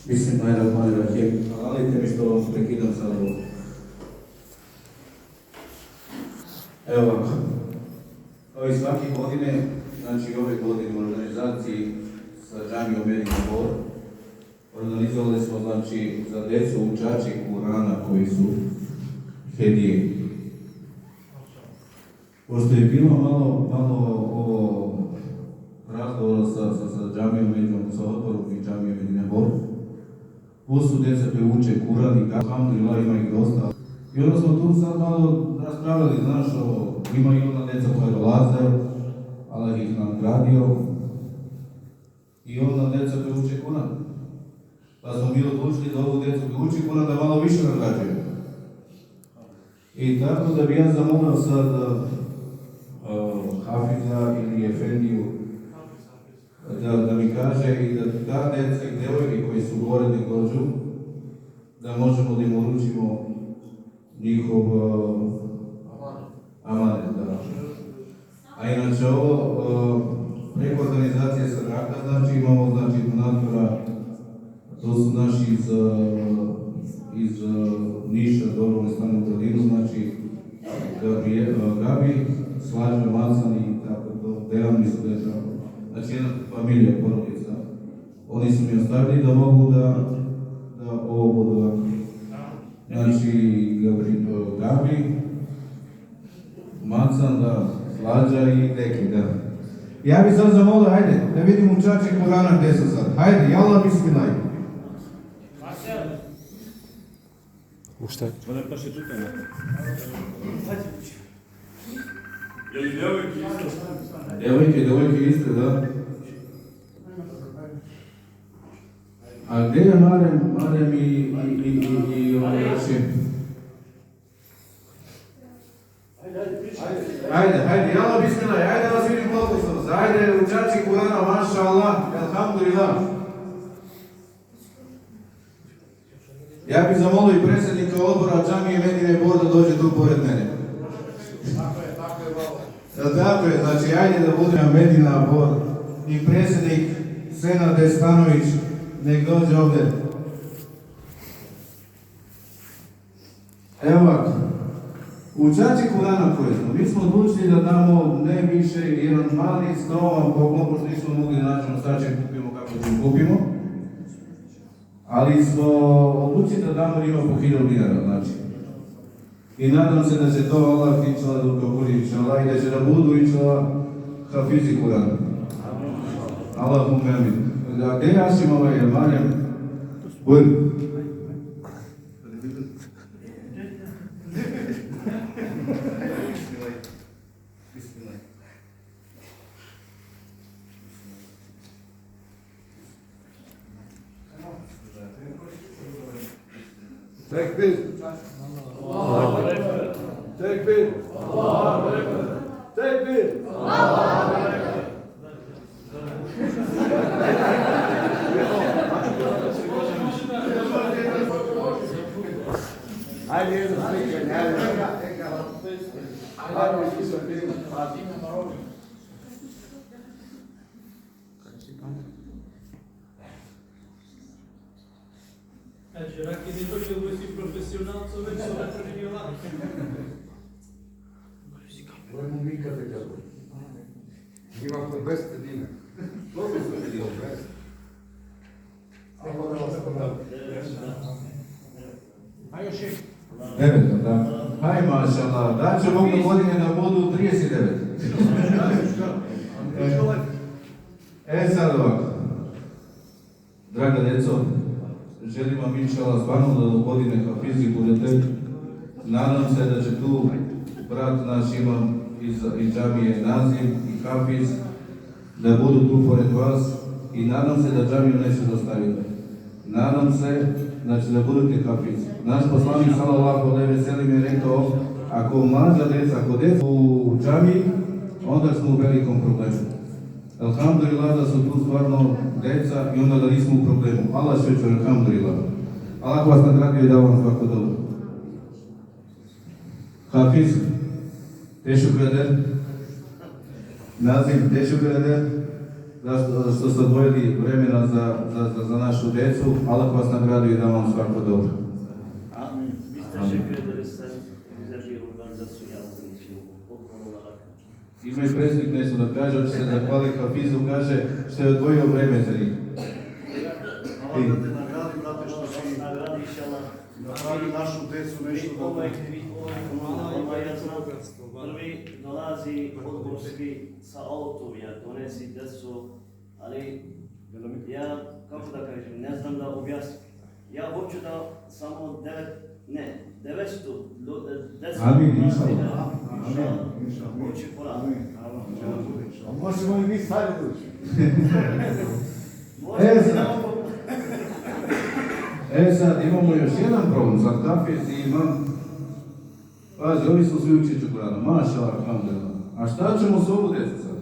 Bismillahirrahmanirrahim. Hvalite mi što vam prekidam sad ovo. Evo ovako. Kao i svake godine, znači ove godine u organizaciji sa džamijom Medina Bor, organizovali smo znači za djecu učači Kurana koji su hedije. Pošto je bilo malo ovo razgovora sa džamijom Medina, sa odborom i džamijom Medina Bor, ovo su djeca koje uče Kuran i alhamdulillah ima ih dosta. I onda smo tu sad malo raspravljali, znaš, ima i ona djeca koja dolaze, Allah ih nagradio. I onda djeca koje uče Kuran. Pa smo mi odlučili da ovu djecu koje uče Kuran da malo više nagrađuju. I tako da bi ja zamolio sad Hafiza ili Efendiju da mi kaže i da ta djeca i djevojke koji su gore da dođu, da možemo da im uručimo njihov amanet. A inače ovo preko organizacije Sadaka, znači imamo znači donatora, to su naši iz Niša, dobrovoljne stane u Gradinu, znači Gabi, Slađa, Macan i tako to, Dejan mi su djeca. Znači jedna familija, porodica. Oni su mi ostavili da mogu da ovo budu ovako. Znači Gabi, Macan, da, Slađa i Deki, da. Ja bih sad zamolio, hajde, da vidim učači Kurana gdje su sad. Hajde, jalla bismillah. Šta je? Ona pa še čuta neko. Je li djevojke isto? Djevojke isto, da. A gdje je Marem i Rašim? Hajde, jalla bismillah, hajde da vas vidim koliko su. Hajde, učači Kurana, maša Allah, alhamdulillah. Ja bih zamolio i predsjednika odbora džamije Medine Bor da dođe tu pored mene. Tako je, znači ajde da budem Medina Bor i predsjednik Senad Stanović nek dođe ovdje. Evo ovako, učači Kurana koji smo, mi smo odlučili da damo ne više jedan mali skroman poklon, pošto nismo mogli da nađemo stačaj kupimo kako da kupimo. Ali smo odlučili da damo njima po 1000 dinara, znači. I nadam se da će to Allah inšala da ukapuri inšala i da će da budu inšala hafizi Kurana. Allahum amin. Gdje jašim Marjem? Bud. Tekbir. Allahu Ekber. Tekbir. Allahu Ekber. Tekbir. Allahu Ekber. Hajde jedno slikanje, Znači, rak je to će biti profesionalco, već su napravljeni ovako. Ovo mu mi kada kako. Ima po 200 dinara. Koliko su bilo 200? Ako da vas ponavljati. A još je? 9, da. Haj mašallah, da će Bog do godine da budu 39. Sad ovako. Draga djeco, želim vam inšala stvarno da do godine hafizi budete. Nadam se da će tu brat naš imam iz džamije Nazim i Hafiz da budu tu pored vas i nadam se da džamiju neće dostaviti. Nadam se da će da budete hafizi. Naš poslanik sallallahu alejhi ve sellem je rekao ako mlađa djeca, ako djeca u džamiji, onda smo u velikom problemu. Alhamdulillah da su tu stvarno djeca i onda da nismo u problemu. Allah sve će, alhamdulillah. Allah vas nagradio i dao vam svako dobro. Hafiz, teşekkür ederim. Nazim, teşekkür ederim. što ste odvojili vremena za našu decu. Allah vas nagradio i da vam svako dobro. Amin. Biz teşekkür ederiz sen güzel bir organizasyon yaptığın için okul olarak. Ima i predsjednik nešto da kaže, hoće se zahvali Hafizu, kaže što je odvojio vreme za njih. Allah da te nagradi, brate, što si Nagradi inşallah. napravio našu decu nešto dobro. Ja znam, prvi dolazi odborski sa autovija, donesi decu, ali ja, kako da kažem, ne znam da objasnim. Ja hoću da samo 900 deca Amin, dolazi inšallah. da hoće poraditi. A možemo i mi stari doći. Sad imamo još jedan problem, za Hafiz imam, pazi, ovi su svi učići u Kur'anu, maša, alhamdulillah. A šta ćemo s ovu djecu sad?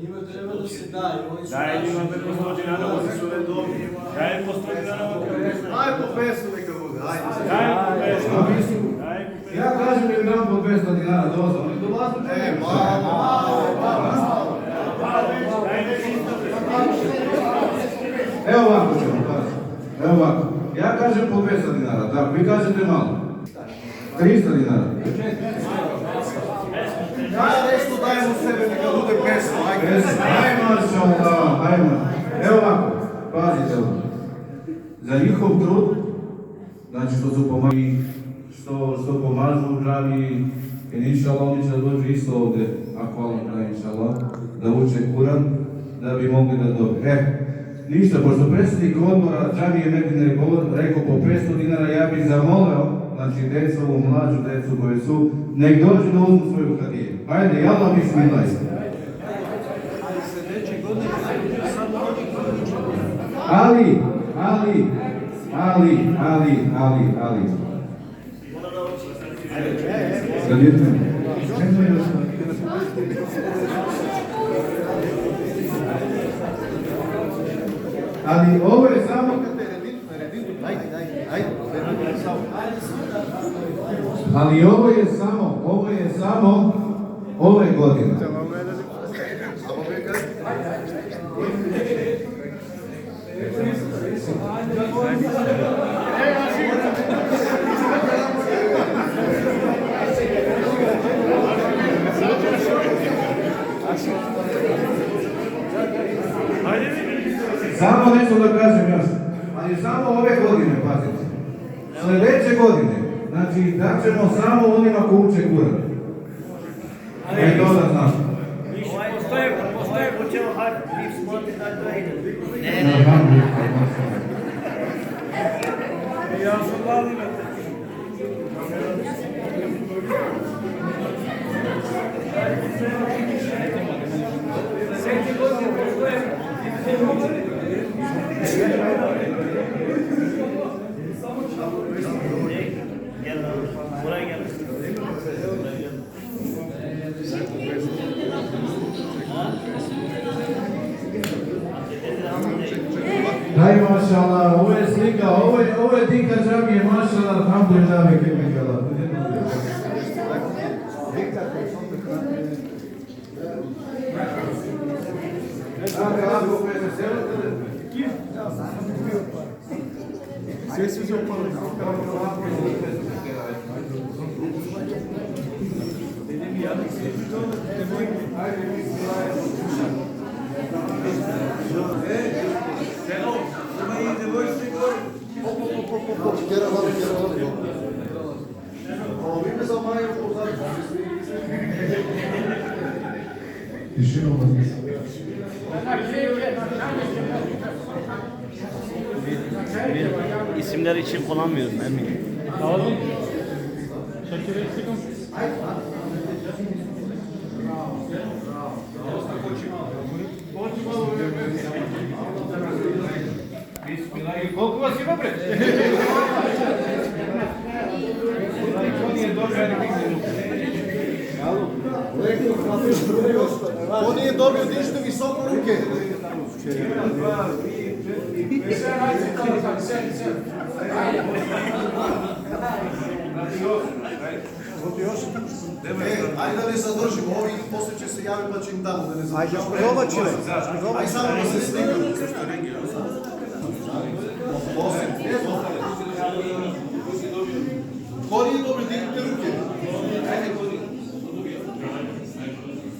Njima treba da se daju. Daj njima po 100 dinara, oni su redovni. Daj po 100 dinara. Aj po pesu neka bude, ajde. Daj po 500. Ja kažem da im dam po 500 dinara doza, oni dolazu čekaju. Evo ovako ćemo, pazi. Evo ovako. Ja kažem po 200 dinara, tako, vi kažete malo. 300 dinara. Ja nešto dajem u sebe, neka bude pesu, ajde. Ajmo, šallah, ajmo. Evo ovako, pazite ovo. Za njihov trud, znači što su pomagali, što pomažu u džami, jer inšallah oni će dođu isto ovdje, ako Allah da inšallah, da uče Kur'an, da bi mogli da dobiju. Ništa, pošto predsjednik odbora džamije Medine rekao po 500 dinara, ja bih zamolio, znači decu, ovu mlađu decu koje su, nek dođu da uzmu svoju hadiju. Ajde, jalla bismillah. Ali. Ali ovo je samo... Ali ovo je samo ove godine. Samo nešto da kažem još, ali samo ove godine, pazite. Sljedeće godine, znači da ćemo samo onima ko uče Kur'an. To da znam. Postoje počeo hajde, vi smotite da to ide. Ja sam valim. Buraya gel. Daj mašallah, ovo je slika, ovo je dika džamije, mašallah, alhamdulillah, vekemekala. Sve su se upali. Tišina vas nisam. İsimler için kullanmıyoruz eminim. Aldım. Şakir eksikim. Koliko vas ima bre? On nije dobio ništa visoko ruke. Još. Ајде да не задржим, ови после ќе се јави па ќе им дамо да не Ајде, задржим. спробај, човек. Ај само да се стигнем. Кој е добри, дигнете руки.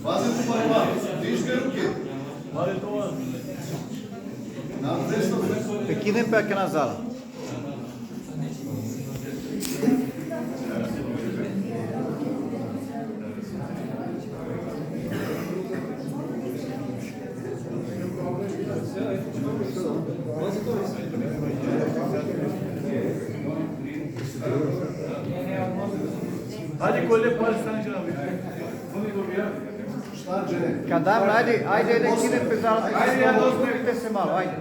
Пазите парва, дигнете руки. На десно. Пекинем пеќе на зала. Hadi kolle Palestina canım. Кадам, ајде да кинем пе зала. Ајде, ја дозмерите се мало, ајде.